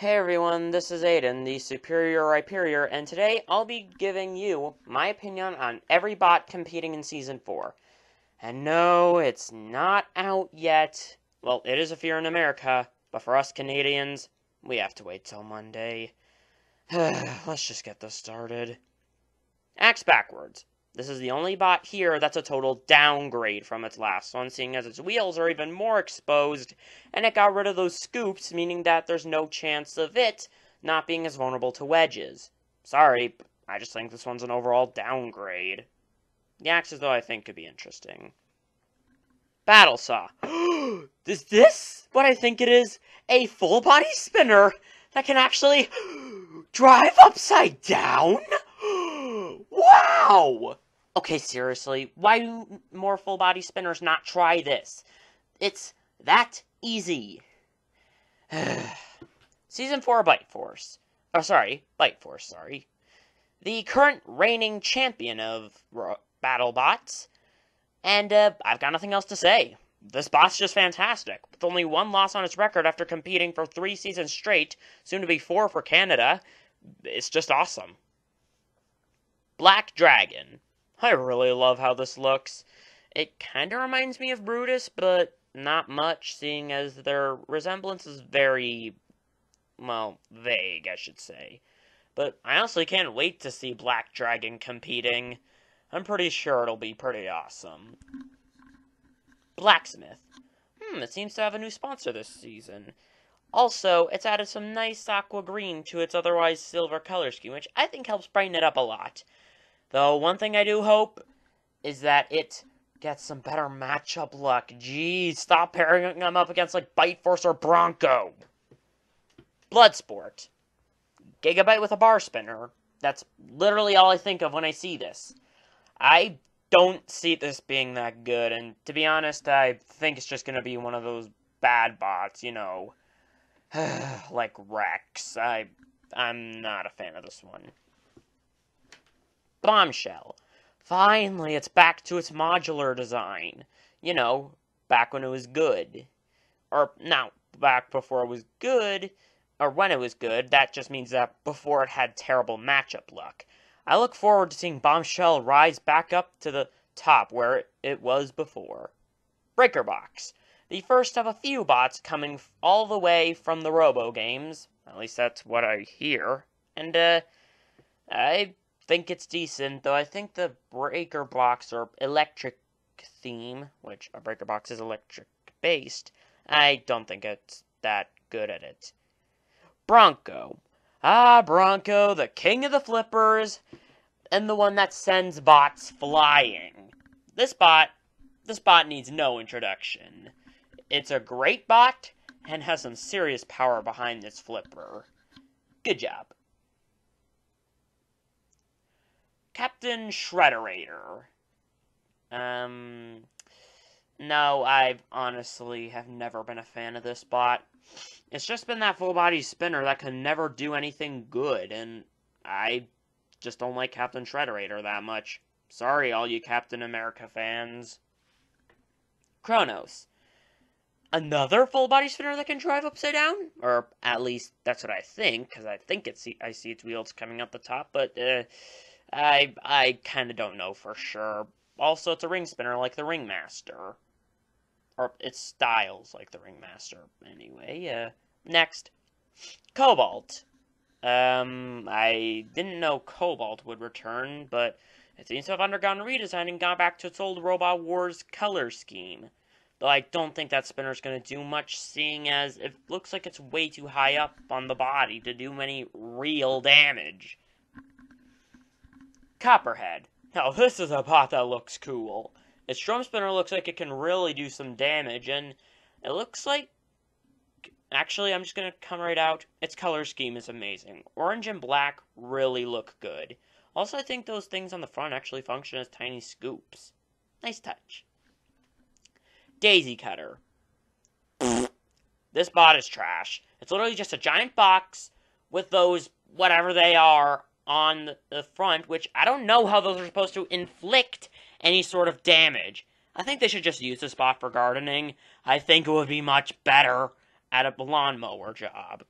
Hey everyone, this is Aiden, the Superior Hyperior, and today I'll be giving you my opinion on every bot competing in Season 4. And no, it's not out yet. Well, it is if you're in America, but for us Canadians, we have to wait till Monday. Let's just get this started. Axe backwards. This is the only bot here that's a total downgrade from its last one, seeing as its wheels are even more exposed, and it got rid of those scoops, meaning that there's no chance of it not being as vulnerable to wedges. Sorry, but I just think this one's an overall downgrade. The axes, though, I think could be interesting. Battle Saw. Is this what I think it is? A full-body spinner that can actually drive upside down? Wow! Okay, seriously, why do more full-body spinners not try this? It's that easy. Season 4 Bite Force. Bite Force, sorry. The current reigning champion of battlebots. And, I've got nothing else to say. This bot's just fantastic. With only one loss on its record after competing for 3 seasons straight, soon to be 4 for Canada, it's just awesome. Black Dragon. I really love how this looks. It kinda reminds me of Brutus, but not much, seeing as their resemblance is very, well, vague, I should say. But I honestly can't wait to see Black Dragon competing. I'm pretty sure it'll be pretty awesome. Blacksmith. It seems to have a new sponsor this season. Also, it's added some nice aqua green to its otherwise silver color scheme, which I think helps brighten it up a lot. Though, one thing I do hope is that it gets some better matchup luck. Jeez, stop pairing them up against, like, Bite Force or Bronco. Bloodsport. Gigabyte with a bar spinner. That's literally all I think of when I see this. I don't see this being that good, and to be honest, I think it's just gonna be one of those bad bots, you know, like Rex. I'm not a fan of this one. Bombshell. Finally, it's back to its modular design. You know, back when it was good. Or, not back before it was good, or when it was good. That just means that before it had terrible matchup luck. I look forward to seeing Bombshell rise back up to the top where it was before. Breaker Box. The first of a few bots coming all the way from the Robo games. At least that's what I hear. And, I think it's decent, though I think the breaker box or electric theme, which a breaker box is electric based, I don't think it's that good at it. Bronco. Bronco, the king of the flippers, and the one that sends bots flying. This bot needs no introduction. It's a great bot and has some serious power behind this flipper. Good job. Captain Shredderator. No, I honestly have never been a fan of this bot. It's just been that full-body spinner that can never do anything good, and I just don't like Captain Shredderator that much. Sorry, all you Captain America fans. Chronos. Another full-body spinner that can drive upside down? Or at least, that's what I think, because I think I see its wheels coming up the top, but, I kinda don't know for sure. Also, it's a ring spinner like the Ringmaster. Or, it styles like the Ringmaster, anyway. Next. Cobalt. I didn't know Cobalt would return, but it seems to have undergone a redesign and gone back to its old Robot Wars color scheme. Though I don't think that spinner's gonna do much, seeing as it looks like it's way too high up on the body to do any real damage. Copperhead. Now, this is a bot that looks cool. Its drum spinner looks like it can really do some damage, and it looks like... Actually, I'm just gonna come right out. Its color scheme is amazing. Orange and black really look good. Also, I think those things on the front actually function as tiny scoops. Nice touch. Daisy Cutter. This bot is trash. It's literally just a giant box with those, whatever they are, on the front, which I don't know how those are supposed to inflict any sort of damage. I think they should just use this bot for gardening. I think it would be much better at a lawnmower job.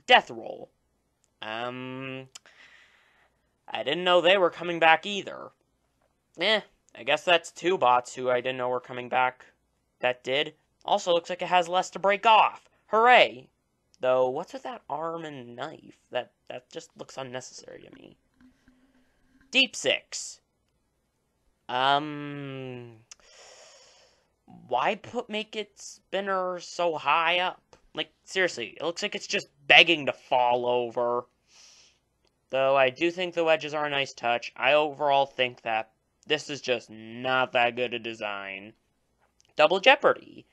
Death Roll. I didn't know they were coming back either. I guess that's two bots who I didn't know were coming back that did. Also, looks like it has less to break off. Hooray! Though, what's with that arm and knife? That just looks unnecessary to me. Deep Six. Why make its spinner so high up? Like, seriously, it looks like it's just begging to fall over. Though I do think the wedges are a nice touch, I overall think that this is just not that good a design. Double Jeopardy,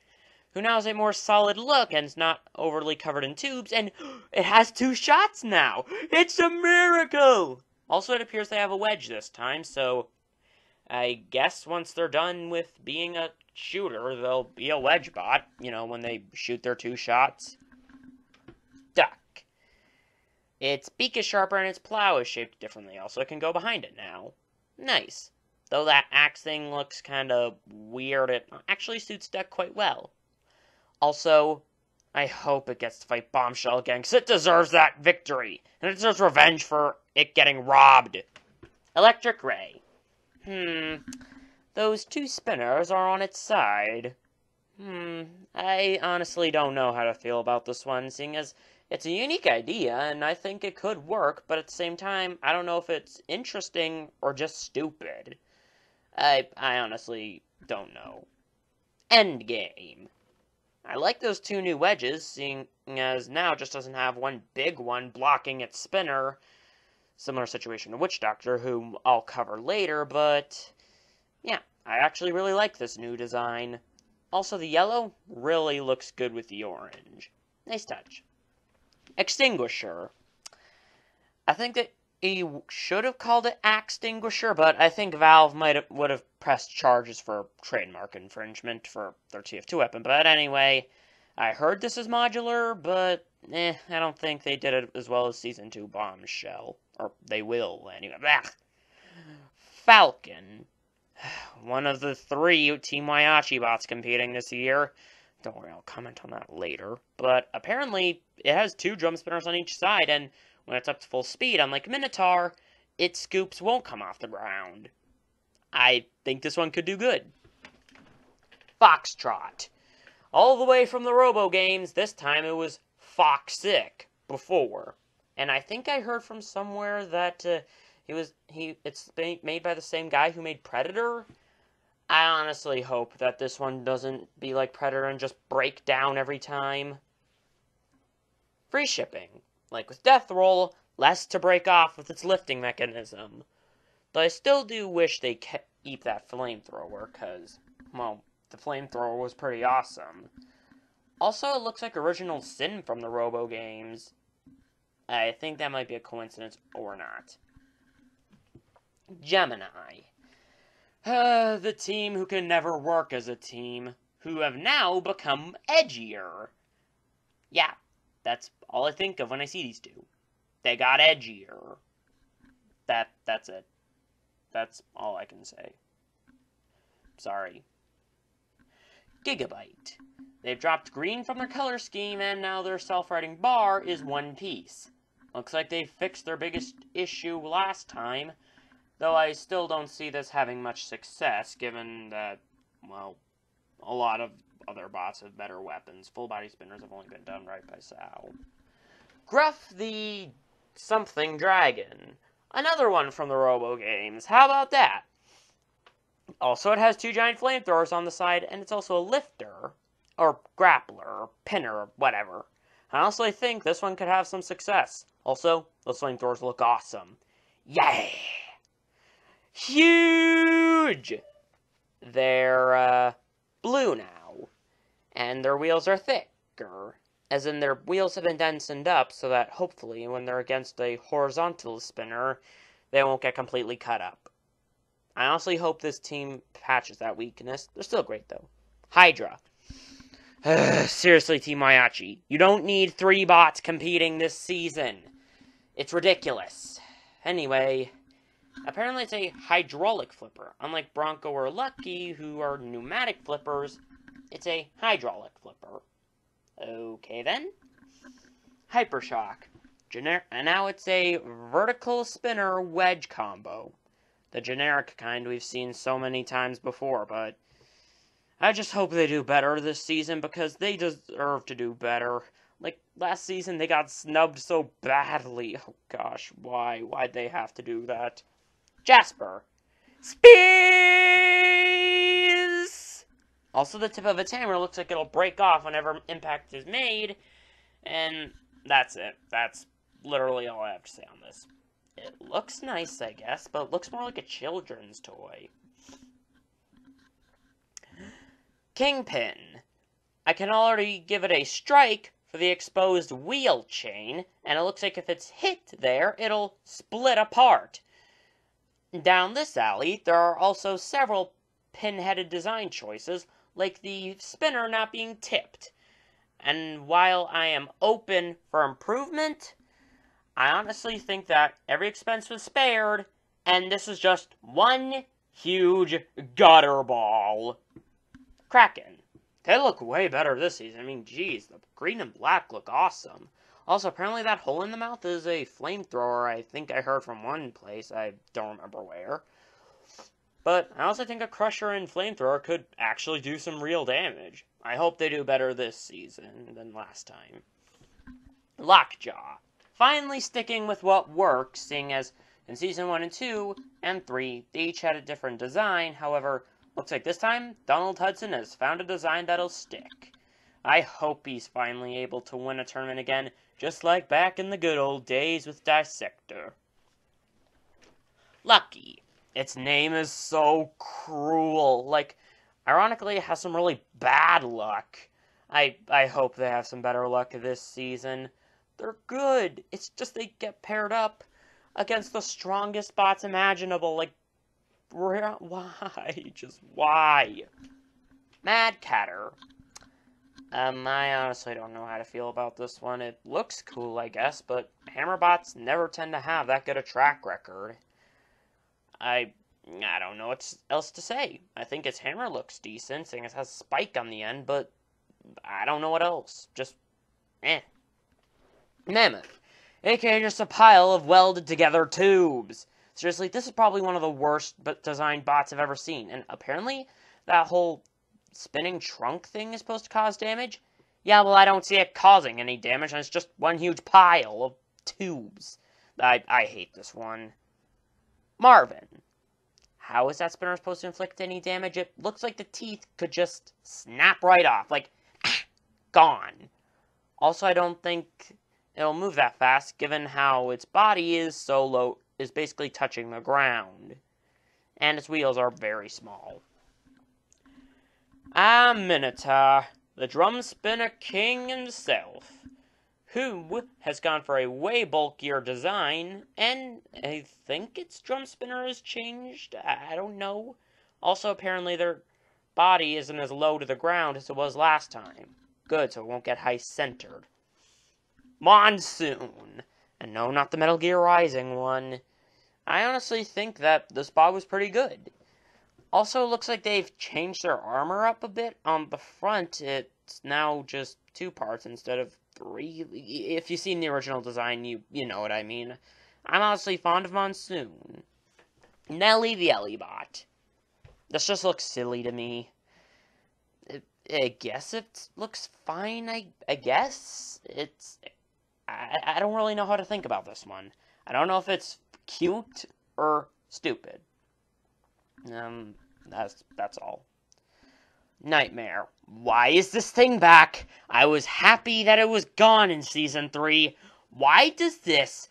who now has a more solid look and is not overly covered in tubes, and it has two shots now! It's a miracle! Also, it appears they have a wedge this time, so I guess once they're done with being a shooter, they'll be a wedge bot, you know, when they shoot their two shots. Duck. Its beak is sharper and its plow is shaped differently, also it can go behind it now. Nice. Though that axe thing looks kind of weird, it actually suits Duck quite well. Also, I hope it gets to fight Bombshell again, because it deserves that victory, and it deserves revenge for it getting robbed. Electric Ray. Those two spinners are on its side. I honestly don't know how to feel about this one, seeing as it's a unique idea, and I think it could work, but at the same time, I don't know if it's interesting or just stupid. I honestly don't know. Endgame. I like those two new wedges, seeing as now it just doesn't have one big one blocking its spinner. Similar situation to Witch Doctor, whom I'll cover later, but yeah, I actually really like this new design. Also, the yellow really looks good with the orange. Nice touch. Extinguisher. I think that he should have called it Axe-Tinguisher, but I think Valve would have pressed charges for trademark infringement for their TF2 weapon. But anyway, I heard this is modular, but I don't think they did it as well as Season 2 Bombshell. Or they will, anyway. Blah. Falcon. One of the 3 Team Waiachi bots competing this year. Don't worry, I'll comment on that later. But apparently, it has 2 drum spinners on each side, and when it's up to full speed, unlike Minotaur, its scoops won't come off the ground. I think this one could do good. Foxtrot. All the way from the Robo games, this time it was Foxic before. And I think I heard from somewhere that it's made by the same guy who made Predator. I honestly hope that this one doesn't be like Predator and just break down every time. Free shipping. Like with Death Roll, less to break off with its lifting mechanism. Though I still do wish they keep that flamethrower, because, well, the flamethrower was pretty awesome. Also, it looks like Original Sin from the Robo games. I think that might be a coincidence or not. Gemini. The team who can never work as a team, who have now become edgier. Yeah, that's all I think of when I see these two. They got edgier. That's it. That's all I can say. Sorry. Gigabyte. They've dropped green from their color scheme, and now their self-writing bar is one piece. Looks like they fixed their biggest issue last time, though I still don't see this having much success, given that, well, a lot of other bots have better weapons. Full-body spinners have only been done right by Sal. Gruff the something dragon. Another one from the Robo games. How about that? Also, it has 2 giant flamethrowers on the side, and it's also a lifter, or grappler, or pinner, or whatever. I honestly think this one could have some success. Also, those flamethrowers look awesome. Yeah! Huge! They're, blue now. And their wheels are thicker. As in, their wheels have been densened up so that, hopefully, when they're against a horizontal spinner, they won't get completely cut up. I honestly hope this team patches that weakness. They're still great, though. Hydra. Seriously, Team Waiachi. You don't need 3 bots competing this season. It's ridiculous. Anyway, apparently it's a hydraulic flipper. Unlike Bronco or Lucky, who are pneumatic flippers, it's a hydraulic flipper. Okay, then. Hypershock. And now it's a vertical spinner wedge combo. The generic kind we've seen so many times before, but I just hope they do better this season because they deserve to do better. Like, last season they got snubbed so badly. Oh gosh, why? Why'd they have to do that? Jasper. Spears! Also, the tip of its hammer looks like it'll break off whenever impact is made, and that's it. That's literally all I have to say on this. It looks nice, I guess, but it looks more like a children's toy. Kingpin. I can already give it a strike for the exposed wheel chain, and it looks like if it's hit there, it'll split apart. Down this alley, there are also several pin-headed design choices, like the spinner not being tipped. And while I am open for improvement, I honestly think that every expense was spared, and this is just one huge gutter ball. Kraken. They look way better this season. I mean, geez, the green and black look awesome. Also, apparently that hole in the mouth is a flamethrower. I think I heard from one place. I don't remember where. But I also think a crusher and flamethrower could actually do some real damage. I hope they do better this season than last time. Lockjaw. Finally sticking with what works, seeing as in Season 1 and 2 and 3, they each had a different design. However, looks like this time, Donald Hudson has found a design that'll stick. I hope he's finally able to win a tournament again, just like back in the good old days with Dissector. Lucky. Its name is so cruel. Like, ironically, it has some really bad luck. I hope they have some better luck this season. They're good. It's just they get paired up against the strongest bots imaginable. Like, why? Just why? Mad Catter. I honestly don't know how to feel about this one. It looks cool, I guess, but hammer bots never tend to have that good a track record. I don't know what else to say. I think its hammer looks decent, seeing it has a spike on the end, but I don't know what else. Just, eh. Mammoth, aka just a pile of welded together tubes. Seriously, this is probably one of the worst designed bots I've ever seen, and apparently that whole spinning trunk thing is supposed to cause damage? Yeah, well, I don't see it causing any damage, and it's just one huge pile of tubes. I hate this one. Marvin. How is that spinner supposed to inflict any damage? It looks like the teeth could just snap right off, like, gone. Also, I don't think it'll move that fast, given how its body is so low, is basically touching the ground. And its wheels are very small. Minotaur, the drum spinner king himself, who has gone for a way bulkier design, and I think its drum spinner has changed, I don't know. Also, apparently their body isn't as low to the ground as it was last time. Good, so it won't get high-centered. Monsoon, and no, not the Metal Gear Rising one. I honestly think that this bot was pretty good. Also, it looks like they've changed their armor up a bit. On the front, it's now just 2 parts instead of 3. If you've seen the original design, you know what I mean. I'm honestly fond of Monsoon. Nelly the Ellibot. This just looks silly to me. I guess it looks fine, I guess. I don't really know how to think about this one. I don't know if it's cute or stupid. That's all. Nightmare. Why is this thing back? I was happy that it was gone in Season 3. Why does this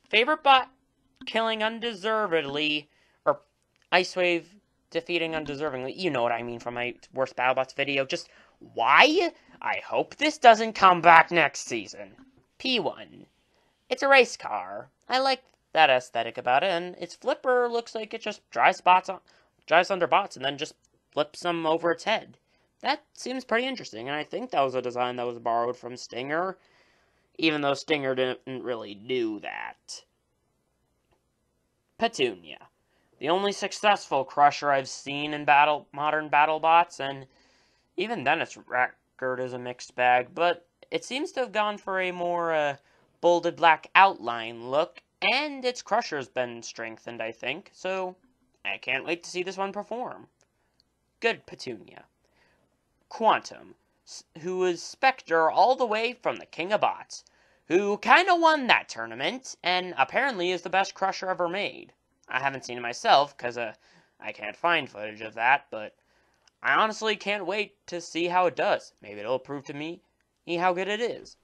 favorite bot killing undeservedly, or Ice Wave defeating undeservingly, you know what I mean from my worst BattleBots video, just why? I hope this doesn't come back next season. P1. It's a race car. I like that aesthetic about it, and its flipper looks like it just drives under bots and then just flips them over its head. That seems pretty interesting, and I think that was a design that was borrowed from Stinger, even though Stinger didn't really do that. Petunia. The only successful crusher I've seen in modern BattleBots, and even then its record is a mixed bag, but it seems to have gone for a more bolded black outline look, and its crusher's been strengthened, I think, so I can't wait to see this one perform. Good, Petunia. Quantum, who is Spectre all the way from the King of Bots, who kinda won that tournament, and apparently is the best crusher ever made. I haven't seen it myself, because I can't find footage of that, but I honestly can't wait to see how it does. Maybe it'll prove to me how good it is.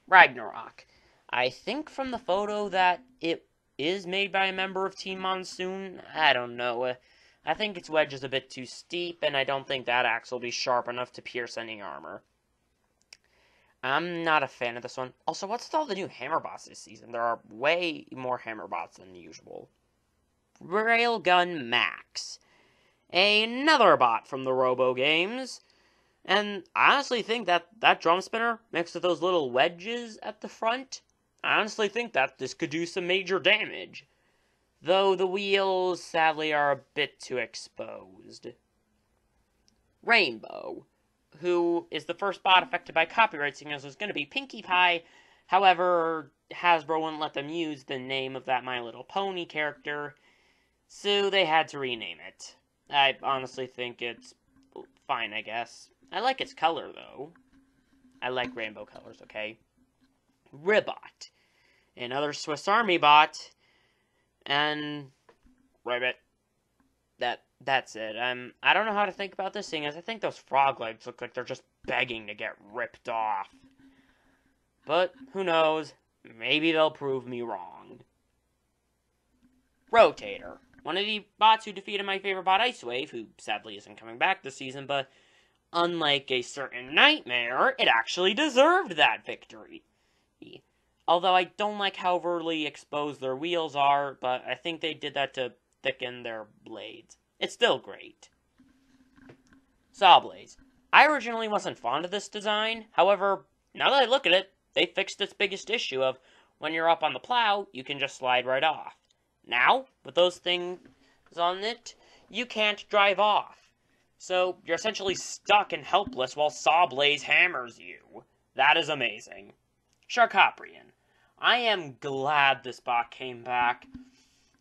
Ragnarok. I think from the photo that it is made by a member of Team Monsoon. I don't know. I think its wedge is a bit too steep, and I don't think that axe will be sharp enough to pierce any armor. I'm not a fan of this one. Also, what's with all the new hammer bots this season? There are way more hammer bots than usual. Railgun Max. Another bot from the Robo games. And I honestly think that drum spinner, mixed with those little wedges at the front, I honestly think that this could do some major damage. Though the wheels, sadly, are a bit too exposed. Rainbow, who is the first bot affected by copyright signals, was going to be Pinkie Pie. However, Hasbro wouldn't let them use the name of that My Little Pony character, so they had to rename it. I honestly think it's fine, I guess. I like its color, though. I like rainbow colors, okay? Ribot, another Swiss Army bot, and Ribot. That's it. I don't know how to think about this thing, as I think those frog legs look like they're just begging to get ripped off. But, who knows? Maybe they'll prove me wrong. Rotator, one of the bots who defeated my favorite bot, Icewave, who sadly isn't coming back this season, but unlike a certain Nightmare, it actually deserved that victory. Although I don't like how overly exposed their wheels are, but I think they did that to thicken their blades. It's still great. Sawblaze. I originally wasn't fond of this design, however, now that I look at it, they fixed its biggest issue of when you're up on the plow, you can just slide right off. Now, with those things on it, you can't drive off. So, you're essentially stuck and helpless while Sawblaze hammers you. That is amazing. Sharkoprian. I am glad this bot came back,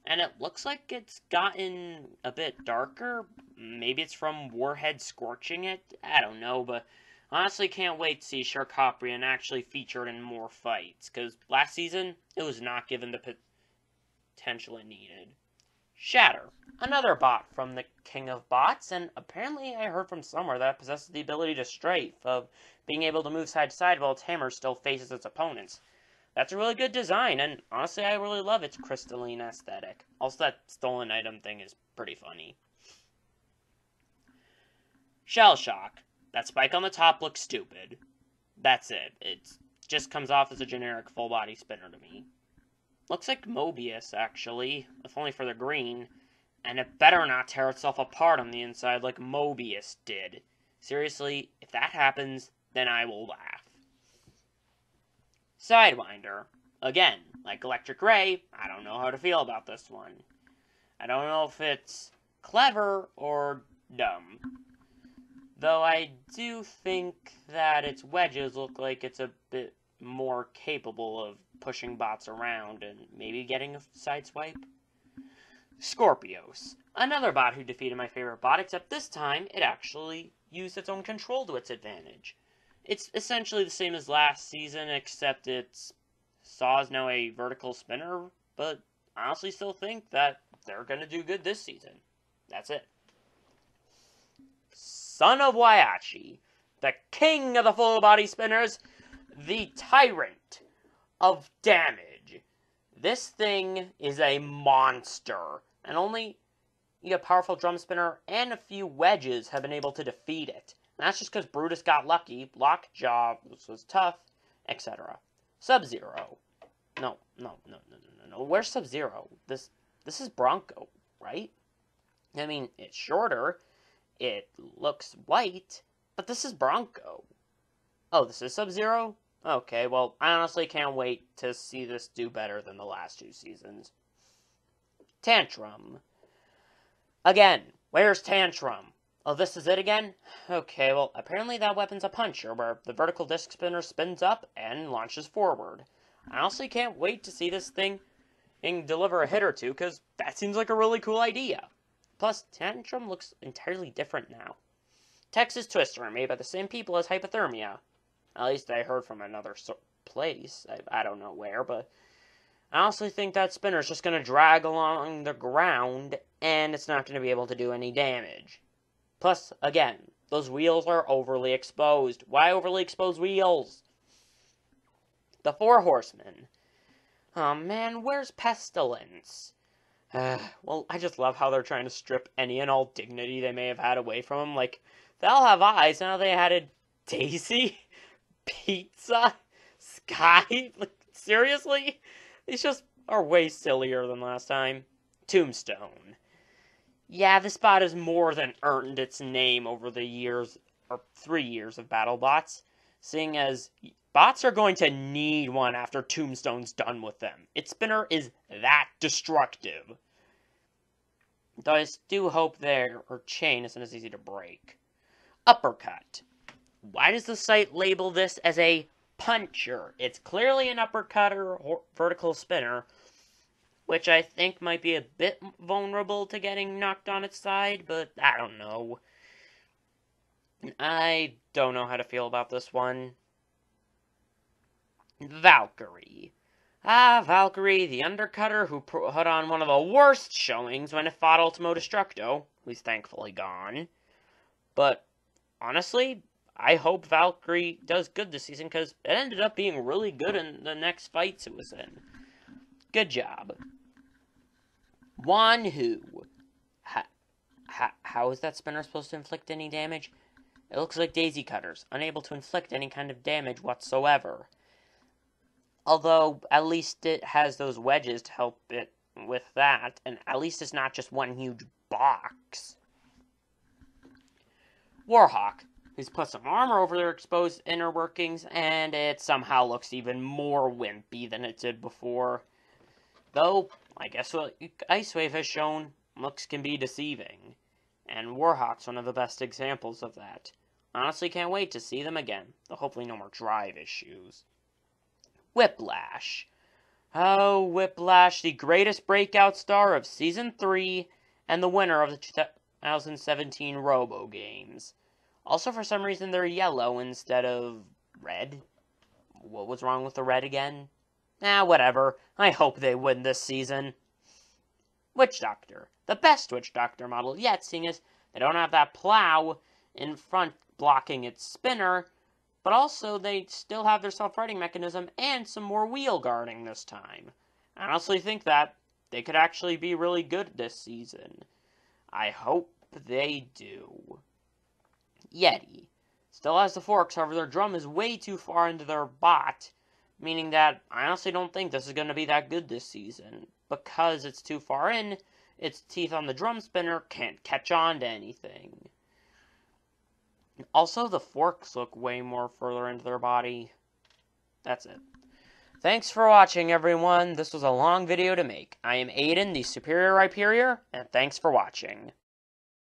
and it looks like it's gotten a bit darker. Maybe it's from Warhead scorching it. I don't know, but honestly can't wait to see Sharkoprian actually featured in more fights, because last season, it was not given the potential it needed. Shatter. Another bot from the King of Bots, and apparently I heard from somewhere that it possesses the ability to strafe, of being able to move side to side while its hammer still faces its opponents. That's a really good design, and honestly I really love its crystalline aesthetic. Also, that stolen item thing is pretty funny. Shell Shock. That spike on the top looks stupid. That's it. It just comes off as a generic full body spinner to me. Looks like Mobius, actually, if only for the green. And it better not tear itself apart on the inside like Mobius did. Seriously, if that happens, then I will laugh. Sidewinder. Again, like Electric Ray, I don't know how to feel about this one. I don't know if it's clever or dumb. Though I do think that its wedges look like it's a bit more capable of pushing bots around and maybe getting a side swipe. Scorpios. Another bot who defeated my favorite bot, except this time it actually used its own control to its advantage. It's essentially the same as last season, except its saw is now a vertical spinner, but I honestly still think that they're going to do good this season. That's it. Son of Waiachi, the king of the full body spinners, the tyrant of damage. This thing is a monster, and only a powerful drum spinner and a few wedges have been able to defeat it. And that's just because Brutus got lucky, Lockjaw was tough, etc. Sub-Zero. No. Where's Sub-Zero? This is Bronco, right? I mean, it's shorter, it looks white, but this is Bronco. Oh, this is Sub-Zero? Okay, well, I honestly can't wait to see this do better than the last two seasons. Tantrum. Again, where's Tantrum? Oh, this is it again? Okay, well, apparently that weapon's a puncher, where the vertical disc spinner spins up and launches forward. I honestly can't wait to see this thing and deliver a hit or two, because that seems like a really cool idea. Plus, Tantrum looks entirely different now. Texas Twister are made by the same people as Hypothermia. At least I heard from another place. I don't know where, but I honestly think that spinner's just going to drag along the ground, and it's not going to be able to do any damage. Plus, again, those wheels are overly exposed. Why overly exposed wheels? The Four Horsemen. Oh man, where's Pestilence? Well, I just love how they're trying to strip any and all dignity they may have had away from them. Like, they all have eyes, now they added Daisy, Pizza, Sky. Like, seriously? These just are way sillier than last time. Tombstone. Yeah, this bot has more than earned its name over the years, or 3 years of BattleBots, seeing as bots are going to need one after Tombstone's done with them. Its spinner is that destructive. Though I do hope their chain isn't as easy to break. Uppercut. Why does the site label this as a puncher? It's clearly an uppercutter or vertical spinner, which I think might be a bit vulnerable to getting knocked on its side, but I don't know. I don't know how to feel about this one. Valkyrie. Valkyrie, the undercutter who put on one of the worst showings when it fought Ultimo Destructo, who's thankfully gone. But, honestly, I hope Valkyrie does good this season, because it ended up being really good in the next fights it was in. Good job. Wanhu. How is that spinner supposed to inflict any damage? It looks like daisy cutters, unable to inflict any kind of damage whatsoever. Although, at least it has those wedges to help it with that, and at least it's not just one huge box. Warhawk. He's put some armor over their exposed inner workings, and it somehow looks even more wimpy than it did before. Though, I guess what Ice Wave has shown, looks can be deceiving. And Warhawk's one of the best examples of that. Honestly can't wait to see them again, though hopefully no more drive issues. Whiplash. Oh, Whiplash, the greatest breakout star of Season 3, and the winner of the 2017 Robo Games. Also, for some reason, they're yellow instead of red. What was wrong with the red again? Whatever. I hope they win this season. Witch Doctor. The best Witch Doctor model yet, seeing as they don't have that plow in front blocking its spinner, but also they still have their self-righting mechanism and some more wheel guarding this time. I honestly think that they could actually be really good this season. I hope they do. Yeti. Still has the forks, however their drum is way too far into their bot, meaning that I honestly don't think this is going to be that good this season. Because it's too far in, its teeth on the drum spinner can't catch on to anything. Also, the forks look way more further into their body. That's it. Thanks for watching, everyone. This was a long video to make. I am Aiden, the Superior Hyperior, and thanks for watching.